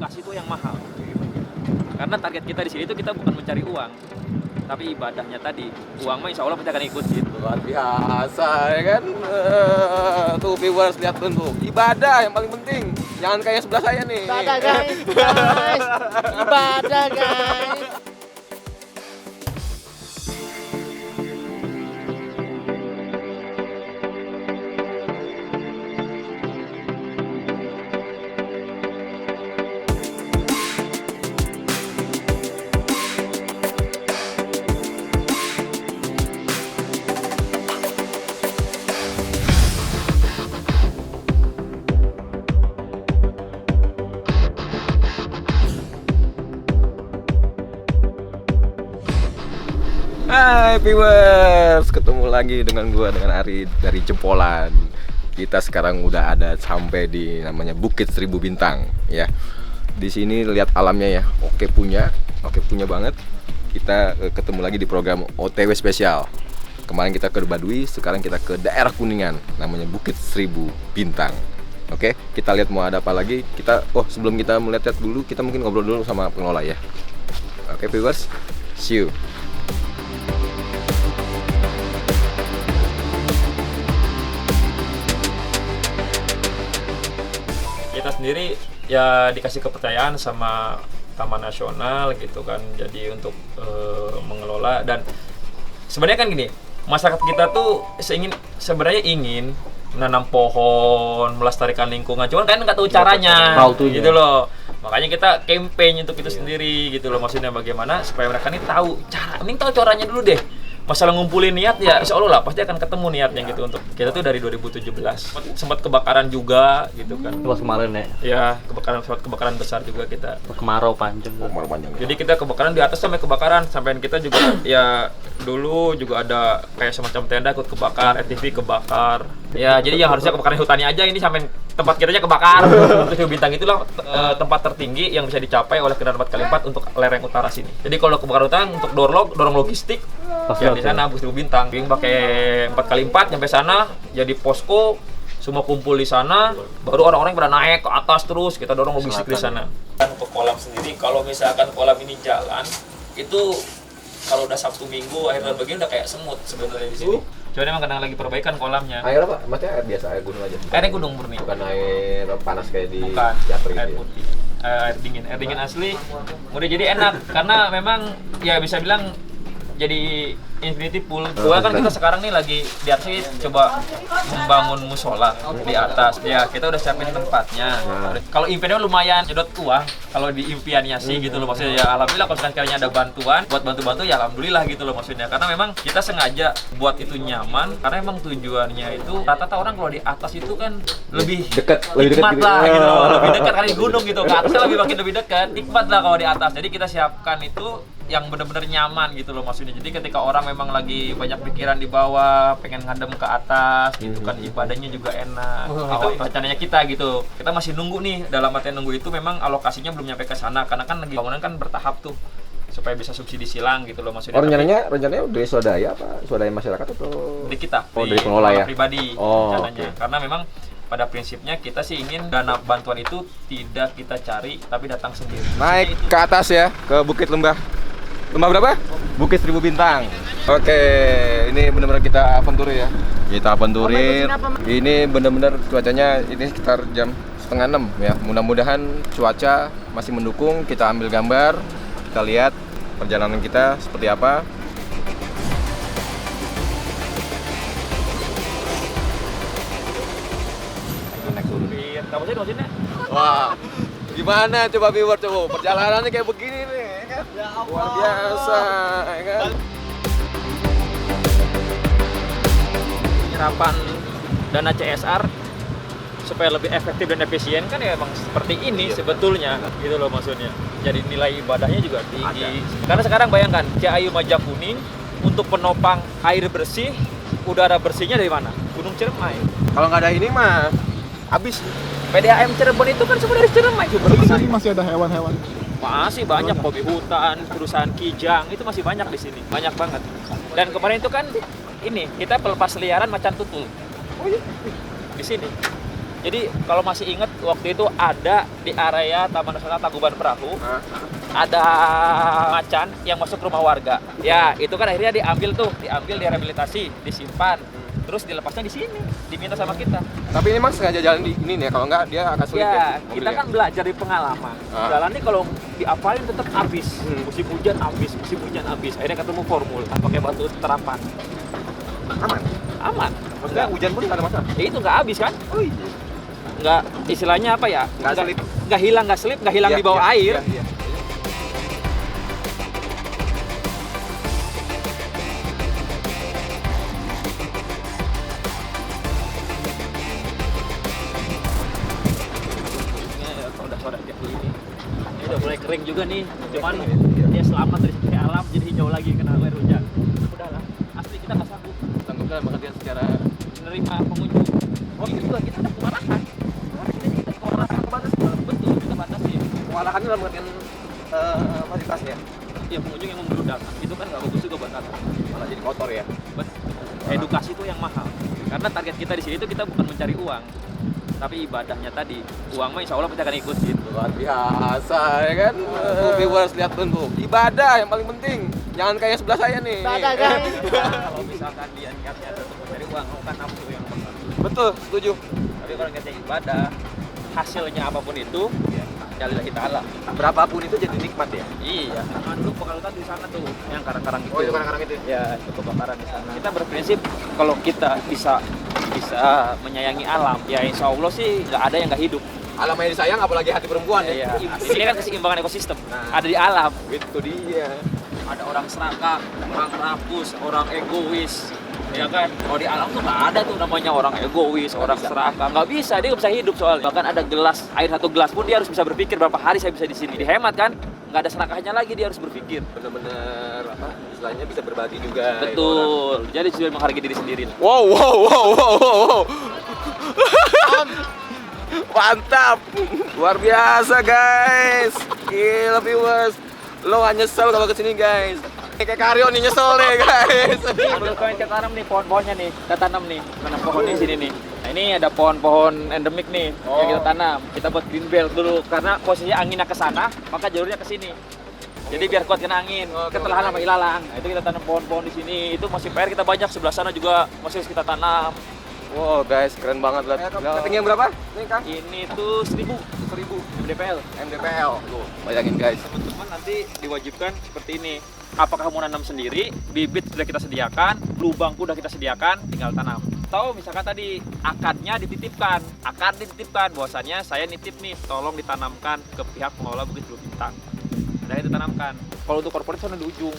edukasi itu yang mahal. Karena target kita di sini itu kita bukan mencari uang, tapi ibadahnya tadi. Uang mah insya Allah pasti akan ikut gitu. Luar biasa ya kan. Tuh viewers lihat tuh, ibadah yang paling penting. Jangan kayak sebelah saya nih. Ibadah guys, guys. Ibadah guys. Hai viewers, ketemu lagi dengan gua, dengan Ari dari Jempolan. Kita sekarang udah ada sampai di namanya Bukit Seribu Bintang ya. Di sini lihat alamnya ya, oke punya banget. Kita ketemu lagi di program OTW spesial. Kemarin kita ke Baduy, sekarang kita ke daerah Kuningan, namanya Bukit Seribu Bintang. Oke, kita lihat mau ada apa lagi. Sebelum kita melihat dulu, kita mungkin ngobrol dulu sama pengelola ya. Oke viewers, see you. Kita sendiri ya dikasih kepercayaan sama Taman Nasional gitu kan, jadi untuk mengelola. Dan sebenarnya kan gini, masyarakat kita tuh sebenarnya ingin menanam pohon, melestarikan lingkungan, cuman kan nggak tahu caranya gitu loh. Makanya kita campaign untuk itu sendiri gitu loh, maksudnya bagaimana supaya mereka nih tahu caranya dulu deh. Masalah ngumpulin niat ya insya Allah lah pasti akan ketemu niatnya gitu. Untuk kita tuh dari 2017 sempat kebakaran juga gitu kan. Pas kemarin ya. Ya, sempat kebakaran besar juga kita. Kemarau panjang. Jadi kita kebakaran di atas sampai kebakaran, sampai kita juga ya dulu juga ada kayak semacam tenda ikut kebakar, RTV kebakar. Ya, jadi yang harusnya kebakaran hutannya aja ini sampai tempat kitanya kebakar. Terus Bintang itulah tempat tertinggi yang bisa dicapai oleh kendaraan 4x4 untuk lereng utara sini. Jadi kalau kebakaran hutan untuk dorong logistik ya di sana Bukit Seribu Bintang. Pakai 4x4 nyampe sana jadi posko, semua kumpul di sana, baru orang-orang pada naik ke atas terus kita dorong logistik di sana. Untuk kolam sendiri, kalau misalkan kolam ini jalan, itu kalau udah Sabtu Minggu akhir tahun begini udah kayak semut sebenarnya di sini. Cuman emang kadang lagi perbaikan kolamnya. Air apa? Maksudnya air biasa, air gunung aja? Airnya gunung murni. Bukan air panas kayak di Bukan, Japri air gitu ya? putih. Air dingin asli. Udah jadi enak karena memang ya bisa bilang jadi infinity pool. Gua kan kita sekarang nih lagi di atas coba membangun musola di atas. Ya, kita udah siapin tempatnya. Kalau impiannya lumayan nyedot uang, kalau di impiannya sih gitu loh maksudnya. Ya alhamdulillah kalau sekalinya ada bantuan buat bantu-bantu ya alhamdulillah gitu loh maksudnya. Karena memang kita sengaja buat itu nyaman karena emang tujuannya itu rata-rata orang kalau di atas itu kan lebih dekat gitu. lah gitu. Lebih dekat kali gunung gitu. Ke atasnya makin lebih dekat. Nikmat lah kalau di atas. Jadi kita siapkan itu yang benar-benar nyaman gitu loh maksudnya. Jadi ketika orang memang lagi banyak pikiran di bawah, pengen ngadem ke atas gitu kan, ibadahnya juga enak. Itu rencananya kita gitu. Kita masih nunggu nih, dalam artian nunggu itu memang alokasinya belum nyampe ke sana karena kan lagi bangunan kan bertahap tuh supaya bisa subsidi silang gitu loh maksudnya. Rencananya dari swadaya apa? Swadaya masyarakat atau Dari kita. dari pengelola ya? Pribadi rencananya. Okay. Karena memang pada prinsipnya kita sih ingin dana bantuan itu tidak kita cari tapi datang sendiri. Naik ke atas ya, ke Bukit Lembah berapa? Bukit Seribu Bintang. Oke, ini benar-benar kita aventuri ya. Kita aventurir. Ini benar-benar cuacanya ini sekitar jam 5:30 ya. Mudah-mudahan cuaca masih mendukung. Kita ambil gambar, kita lihat perjalanan kita seperti apa. Kamu sih maksudnya? Wah, gimana coba viewer coba perjalanannya kayak begini nih, ya kan? Luar biasa, ya kan? Penyerapan dana CSR supaya lebih efektif dan efisien kan ya emang seperti ini sebetulnya gitu loh maksudnya. Jadi nilai ibadahnya juga tinggi. Karena sekarang bayangkan Ciayu Majakuning untuk penopang air bersih, udara bersihnya dari mana? Gunung Ciremai. Kalau nggak ada ini mah habis. PDAM Cirebon itu kan semua dari Ciremai. Di sini masih ada hewan-hewan. Masih banyak hobi hutan, perusahaan kijang itu masih banyak di sini, banyak banget. Dan kemarin itu kan ini kita pelepas liaran macan tutul. Oh iya. Di sini. Jadi kalau masih ingat waktu itu ada di area Taman Nasional Tangkuban Perahu, ada macan yang masuk ke rumah warga. Ya, itu kan akhirnya diambil direhabilitasi, disimpan. Terus dilepasnya di sini, diminta sama kita. Tapi ini Mas sengaja jalan di ini nih, kalau enggak dia akan sulit Ya, kita mobilnya. kan belajar dari pengalaman. Jalan ini kalau diapalin tetap habis. Musim hujan habis, musim hujan habis. Akhirnya ketemu formula pakai batu terapan. Aman. Aman. Maksudnya hujan pun nggak ada masalah. Ya itu nggak habis kan? Oh iya. Nggak, istilahnya apa ya? Nggak selip. Nggak hilang, nggak selip, nggak hilang Iya, di bawah iya, air. iya, iya. Udah kayak gini. Ini udah mulai kering juga nih. Cuman dia selamat dari sisi alam jadi hijau lagi kena air hujan. Udahlah, asli kita nggak sanggup Sanggup dalam pengertian secara menerima pengunjung. Oh itu juga kita udah kewalahan. Kita kewalahan kebatas. Betul, kita batasi. kewalahan dalam pengertian fasilitasnya. Ya pengunjung yang membludak itu kan nggak bagus juga buat anak. Malah jadi kotor ya. Edukasi itu yang mahal. Karena target kita di sini itu kita bukan mencari uang, tapi ibadahnya tadi. Uang mah insya Allah kita akan ikut gitu. Luar biasa ya kan. Tuh viewers lihat tuh. Ibadah yang paling penting. Jangan kayak sebelah saya nih. Ibadah, guys. Kalau misalkan dia niatnya untuk mencari uang, kan nafsu yang benar. Betul, setuju. Tapi kalau niatnya ibadah, hasilnya apapun itu, ya lillahi ta'ala. Berapapun itu jadi nikmat ya. Iya, nah, dulu Pekalongan di sana tuh, yang karang-karang itu. Oh, itu kadang-kadang itu. Ya, itu kebakaran di sana. Kita berprinsip kalau kita bisa menyayangi alam, ya insya Allah sih nggak ada yang nggak hidup. Alam yang disayang apalagi hati perempuan ya. Iya. Ini kan keseimbangan ekosistem. Nah. Ada di alam. Itu dia. Ada orang serakah, orang rakus, orang egois. Ya kan? Kalau di alam tuh nggak ada tuh namanya orang egois, orang serakah. Nggak bisa, dia nggak bisa hidup soalnya. Bahkan ada gelas, air 1 gelas pun dia harus bisa berpikir berapa hari saya bisa di sini. Dihemat kan? Nggak ada serakahnya lagi, dia harus berpikir. Bener-bener apa? Istilahnya bisa berbagi juga. Betul. Jadi sudah menghargai diri sendiri. Wow. Mantap. Luar biasa guys. Gila viewers. Lo gak nyesel kalau kesini guys. Kayak Karyo nih nyesel nih guys. Ambil koin kita tanam nih pohon-pohonnya nih. Kita tanam nih. Tanam pohon di sini nih. Nah ini ada pohon-pohon endemik nih yang kita tanam. Kita buat green belt dulu karena posisinya anginnya ke sana, maka jalurnya ke sini. Jadi biar kuat kena angin, ketelahan sama ilalang. Nah, itu kita tanam pohon-pohon di sini. Itu masih PR kita banyak, sebelah sana juga masih harus kita tanam. Wow guys, keren banget lah. Ketinggian berapa? Nih Kang. Ini tuh 1000 MDPL. MDPL. Tuh, bayangin guys. Teman-teman nanti diwajibkan seperti ini. Apakah mau nanam sendiri, bibit sudah kita sediakan, lubang udah kita sediakan, tinggal tanam. Atau misalkan tadi akadnya dititipkan, bahwasannya saya nitip nih, tolong ditanamkan ke pihak pengelola Bukit Seribu Bintang. Nah itu tanamkan. Kalau untuk corporate sana di ujung.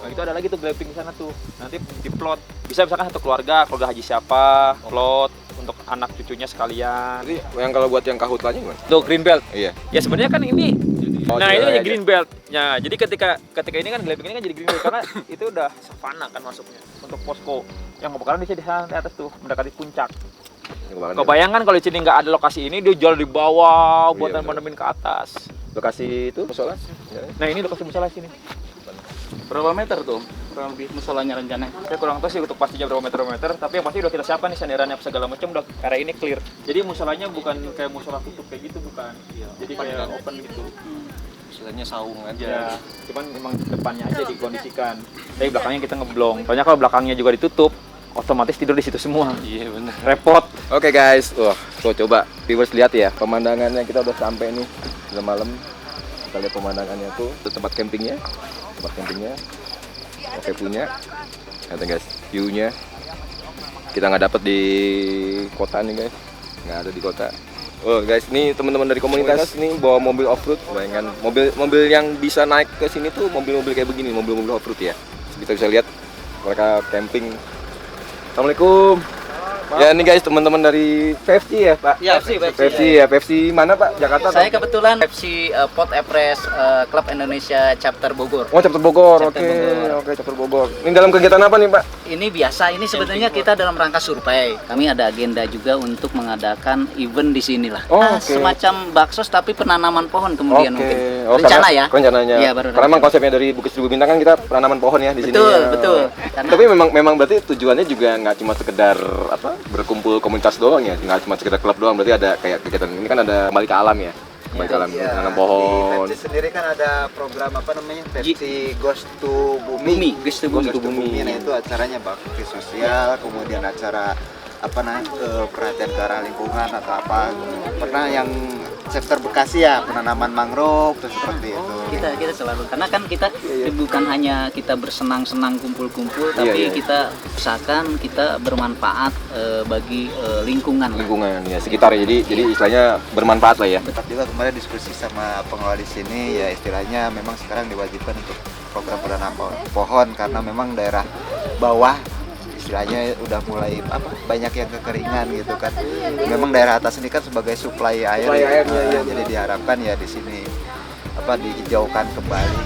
Nah itu ada lagi tuh glamping di sana tuh. Nanti di plot. Bisa misalkan satu keluarga haji siapa, plot untuk anak cucunya sekalian. Jadi yang kalau buat yang kahutlanya gimana? Tuh green belt. Iya. Ya sebenarnya kan ini. Oh, Nah ini iya, jadi iya. green belt. Ya jadi ketika ini kan glamping ini kan jadi green belt karena itu udah savana kan masuknya untuk posko. Yang kebakaran di sana di atas tuh mendekati puncak. Kebayangkan kalau di sini nggak ada lokasi ini, dia jual di bawah buat Iya, nanemin ke atas. Lokasi itu musola? Nah ini lokasi musola sini. Berapa meter tuh? Kurang lebih musolanya rencananya. Saya kurang tahu sih untuk pastinya berapa meter, tapi yang pasti udah kita siapkan nih senderannya segala macam udah karena ini clear. Jadi musolanya bukan kayak musola tutup kayak gitu bukan. Jadi kayak open gitu. Istilahnya saung Ya, cuman memang depannya aja dikondisikan. Tapi belakangnya kita ngeblong. Soalnya kalau belakangnya juga ditutup, otomatis tidur di situ semua. Iya benar. Repot. Oke guys, wah, tuh coba viewers lihat ya pemandangannya. Kita udah sampai nih udah malam. Kita lihat pemandangannya tuh, tempat campingnya, oke punya. Lihat guys, view-nya kita nggak dapet di kota nih guys, nggak ada di kota. Oh guys, nih teman-teman dari komunitas nih bawa mobil off-road, bayangkan mobil yang bisa naik ke sini tuh mobil-mobil kayak begini, mobil-mobil off-road ya. Kita bisa lihat mereka camping. Assalamualaikum. Ya ini guys teman-teman dari PFC ya Pak? Ya, PFC mana Pak? Jakarta? Saya kebetulan FC Pot Epres Klub Indonesia Chapter Bogor. Oh chapter Bogor, Chapter oke, Bogor. oke chapter Bogor. Ini dalam kegiatan apa nih Pak? Ini biasa, ini sebenarnya kita dalam rangka survei. Kami ada agenda juga untuk mengadakan event di sini lah. Oh, Nah, oke. semacam baksos tapi penanaman pohon kemudian mungkin. Rencana ya. Rencananya. Iya, baru Karena memang rencana. konsepnya dari Bukit Seribu Bintang kan kita penanaman pohon ya di sini. Betul, ya. betul. Karena- Tapi memang berarti tujuannya juga nggak cuma sekedar apa berkumpul komunitas doang ya, nggak cuma sekedar klub doang. Berarti ada kayak kegiatan ini kan ada kembali ke alam ya, kembali ke alam, menanam pohon. Di Pepsi sendiri kan ada program apa namanya? Pepsi Ghost to Bumi. Ghost to Bumi. Ghost to Bumi. Nah itu acaranya bakti sosial, kemudian acara apa perhatian ke arah lingkungan atau apa. Pernah yang chapter Bekasi ya, penanaman mangrove terus seperti itu. Kita selalu, karena kan kita bukan hanya kita bersenang-senang kumpul-kumpul, tapi iya. kita usahakan kita bermanfaat bagi lingkungan. Lingkungan ya sekitar ya. Jadi istilahnya bermanfaat lah ya. Tetap juga kemarin diskusi sama pengelola di sini ya, istilahnya memang sekarang diwajibkan untuk program penanaman pohon karena memang daerah bawah istilahnya udah mulai banyak yang kekeringan gitu kan. Memang daerah atas ini kan sebagai suplai air. Suplai airnya, iya. Jadi diharapkan ya di sini dihijaukan kembali.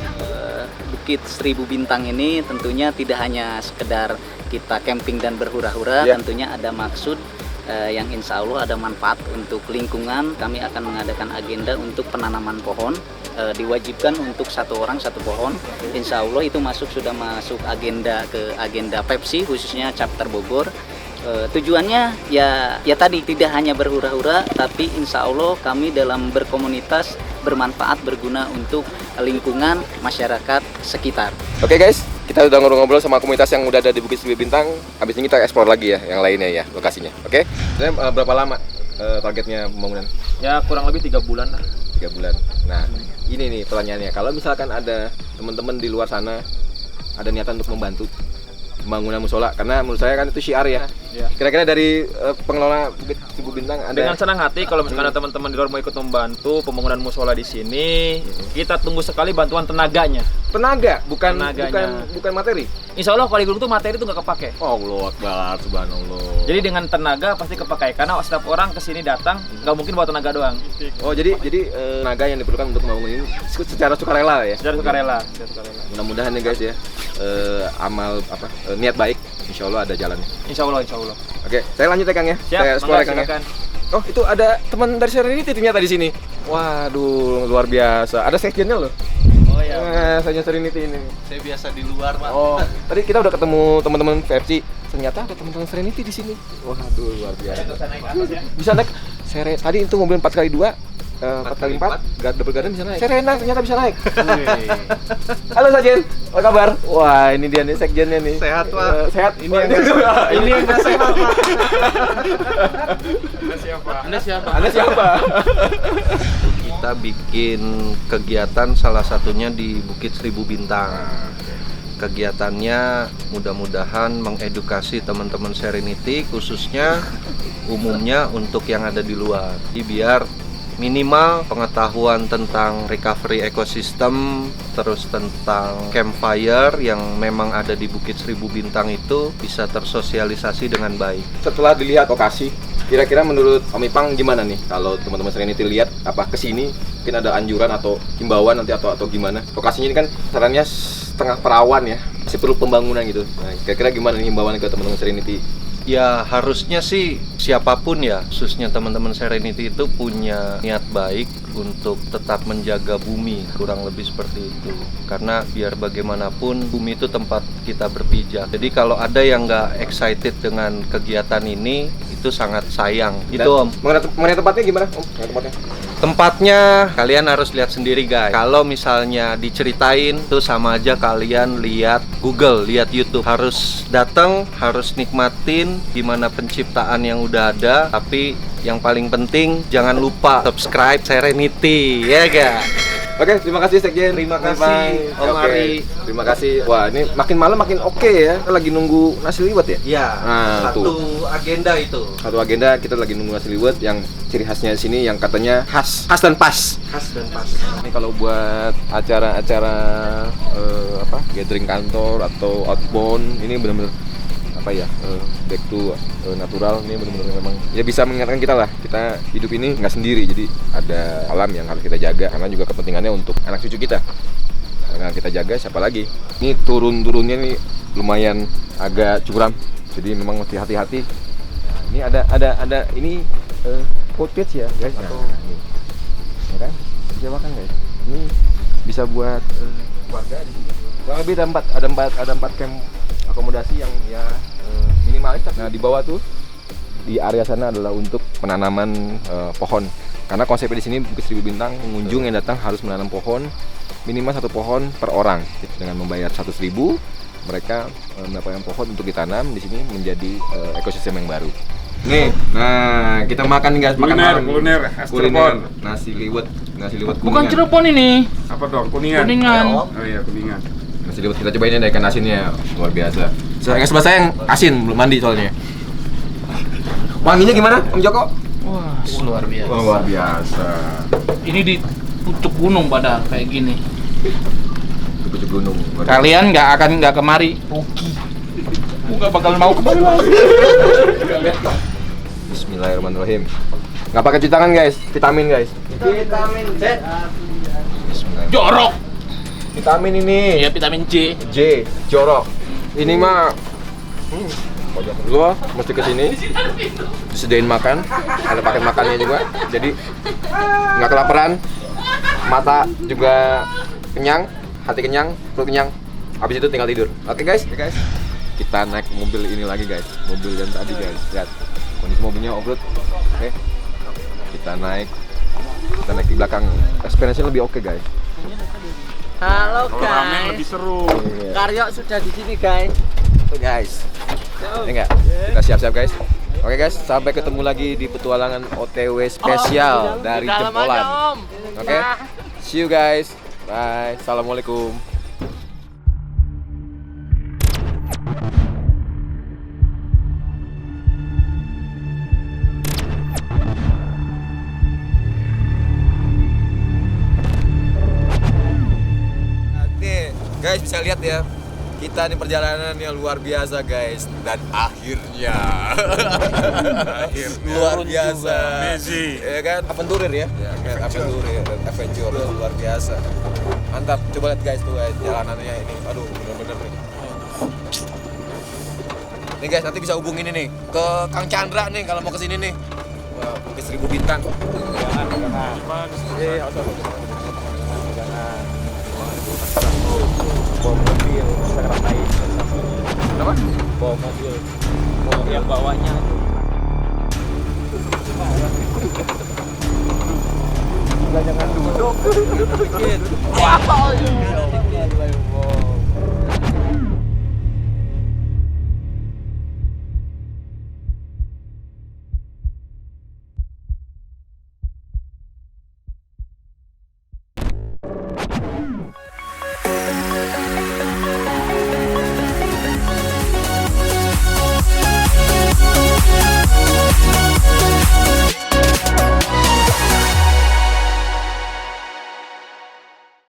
Bukit Seribu Bintang ini tentunya tidak hanya sekedar kita camping dan berhura-hura, Ya. tentunya ada maksud yang insya Allah ada manfaat untuk lingkungan. Kami akan mengadakan agenda untuk penanaman pohon, diwajibkan untuk 1 orang 1 pohon. Insya Allah itu sudah masuk agenda ke agenda Pepsi khususnya chapter Bogor. Tujuannya ya tadi tidak hanya berhura-hura, tapi insya Allah kami dalam berkomunitas bermanfaat, berguna untuk lingkungan masyarakat sekitar. Oke guys, kita udah ngobrol-ngobrol sama komunitas yang udah ada di Bukit Seribu Bintang. Habis ini kita explore lagi ya yang lainnya ya lokasinya. Oke? Sebenarnya berapa lama targetnya pembangunan? Ya kurang lebih 3 bulan lah. 3 bulan. Nah, ini nih pertanyaannya. Kalau misalkan ada teman-teman di luar sana ada niatan untuk membantu pembangunan musola, karena menurut saya kan itu syiar ya. Iya. Kira-kira dari pengelola Bukit Seribu Bintang ada Dengan senang hati kalau misalkan ada teman-teman di luar mau ikut membantu pembangunan musola di sini, kita tunggu sekali bantuan tenaganya. tenaga, bukan Tenaganya. bukan materi. Insya Allah kalau di gunung tuh materi itu nggak kepake. Allah Akbar, subhanallah. Jadi dengan tenaga pasti kepakai karena setiap orang kesini datang nggak mungkin bawa tenaga doang. Oh, jadi tenaga yang diperlukan untuk membangun ini secara sukarela ya. Secara sukarela. Mudah-mudahan nih guys ya, amal niat baik, insya Allah ada jalannya. Insya Allah, insya Allah. Oke, saya lanjut ya Kang ya. Siap, Saya explore mangga, Kang ya. silakan. Oh, itu ada teman dari Serenity ternyata di sini. Waduh, luar biasa. Ada sekjennya loh. Oh iya. Sekjen Serenity ini. Saya biasa di luar, Pak. Oh, tadi kita udah ketemu teman-teman Pepsi. Ternyata ada teman-teman Serenity di sini. Waduh, luar biasa. Bisa naik. Tadi itu mobil 4x2, 4x4, double garden bisa naik. Serena ternyata bisa naik. Halo Sekjen, apa kabar? Wah, ini dia nih sekjennya nih. Sehat, Pak. Sehat. Ini yang nggak sehat, Pak. Anda siapa? Anda siapa? Kita bikin kegiatan salah satunya di Bukit Seribu Bintang. Kegiatannya mudah-mudahan mengedukasi teman-teman Serenity, khususnya umumnya untuk yang ada di luar. Jadi biar minimal pengetahuan tentang recovery ekosistem, terus tentang campfire yang memang ada di Bukit Seribu Bintang itu bisa tersosialisasi dengan baik. Setelah dilihat lokasi, kira-kira menurut Om Ipang gimana nih kalau teman-teman Serenity lihat apa kesini mungkin ada anjuran atau himbauan nanti atau gimana? Lokasinya ini kan sarannya setengah perawan ya, masih perlu pembangunan gitu. Nah, kira-kira gimana nih himbauan ke teman-teman Serenity? Ya harusnya sih siapapun ya, khususnya teman-teman Serenity itu punya niat baik untuk tetap menjaga bumi, kurang lebih seperti itu. Karena biar bagaimanapun bumi itu tempat kita berpijak. Jadi kalau ada yang nggak excited dengan kegiatan ini, itu sangat sayang. Dan Itu Om. mengenai tempatnya gimana Om? Mengenai tempatnya? Tempatnya kalian harus lihat sendiri guys. Kalau misalnya diceritain tuh sama aja kalian lihat Google, lihat YouTube. Harus datang, harus nikmatin gimana penciptaan yang udah ada. Tapi yang paling penting jangan lupa subscribe Serenity, ya ga? Oke, terima kasih Sekjen. Terima kasih, Om Oke, Ari. Terima kasih. Wah, ini makin malam makin oke ya. Kita lagi nunggu nasi liwet ya? Ya, Nah, satu agenda itu. Satu agenda kita lagi nunggu nasi liwet yang ciri khasnya di sini yang katanya khas dan pas. Khas dan pas. Ini kalau buat acara-acara gathering kantor atau outbound ini benar-benar back to natural. Ini benar-benar memang ya bisa mengingatkan kita lah, kita hidup ini nggak sendiri, jadi ada alam yang harus kita jaga karena juga kepentingannya untuk anak cucu kita. Karena kita jaga siapa lagi? Ini turunnya nih lumayan agak curam, jadi memang mesti hati-hati. Nah, ini ada ini cottage ya guys, atau ini ya kan? Sewa kan guys? Ini bisa buat warga di sini. Kurang lebih ada empat camp akomodasi yang ya minimalis. Nah di bawah tuh di area sana adalah untuk penanaman pohon. Karena konsepnya di sini Bukit Seribu Bintang, pengunjung yang datang harus menanam pohon minimal 1 pohon per orang. Dengan membayar 100.000, mereka mendapatkan pohon untuk ditanam di sini menjadi ekosistem yang baru. Nih, nah kita makan nih guys, kuliner Cirebon. nasi liwet kuningan. Bukan Cirebon ini. Apa dong? Kuningan. Ya, Oh iya, Kuningan. nasi liwet kita cobain deh, ikan asinnya luar biasa. Yang sebelah saya yang asin, belum mandi soalnya. Wanginya gimana, Om Joko? Wah, luar biasa. Oh, luar biasa. Ini di pucuk gunung pada kayak gini. Di pucuk gunung. Kalian nggak kemari, rugi. Nggak bakal mau kemari lagi. Bismillahirrahmanirrahim. Nggak pakai cuci tangan guys, vitamin guys. Vitamin Z. Bismillahirrahmanirrahim. Jorok. Vitamin ini. Ya vitamin C. Jorok. Ini mah lo mesti kesini disediain makan, ada paket makannya juga, jadi nggak kelaparan, mata juga kenyang, hati kenyang, perut kenyang, habis itu tinggal tidur. Oke guys, kita naik mobil ini lagi guys, mobil yang tadi guys, lihat kondisi mobilnya off-road. Oke, kita naik di belakang, experience-nya lebih oke guys. Halo Ramen lebih seru. Karyo sudah di sini guys. Oke guys, ini enggak, kita siap-siap guys. Oke guys, sampai ketemu lagi di petualangan OTW spesial dari Jempolan. Oke, see you guys, bye, assalamualaikum. Nih, guys bisa lihat ya. Kita di perjalanan yang luar biasa guys, dan akhirnya luar biasa, ya kan, aventurir ya, kan, aventurir dan adventure luar biasa, mantap. Coba lihat guys tuh guys, jalanannya ini, aduh bener-bener nih. Nih guys, nanti bisa hubungin ini nih ke Kang Chandra nih kalau mau kesini nih. Wah, Bukit Seribu Bintang. Bawa mobil, kita ratain. Kenapa? Bawa mobil, yang bawanya jangan duduk. Wah,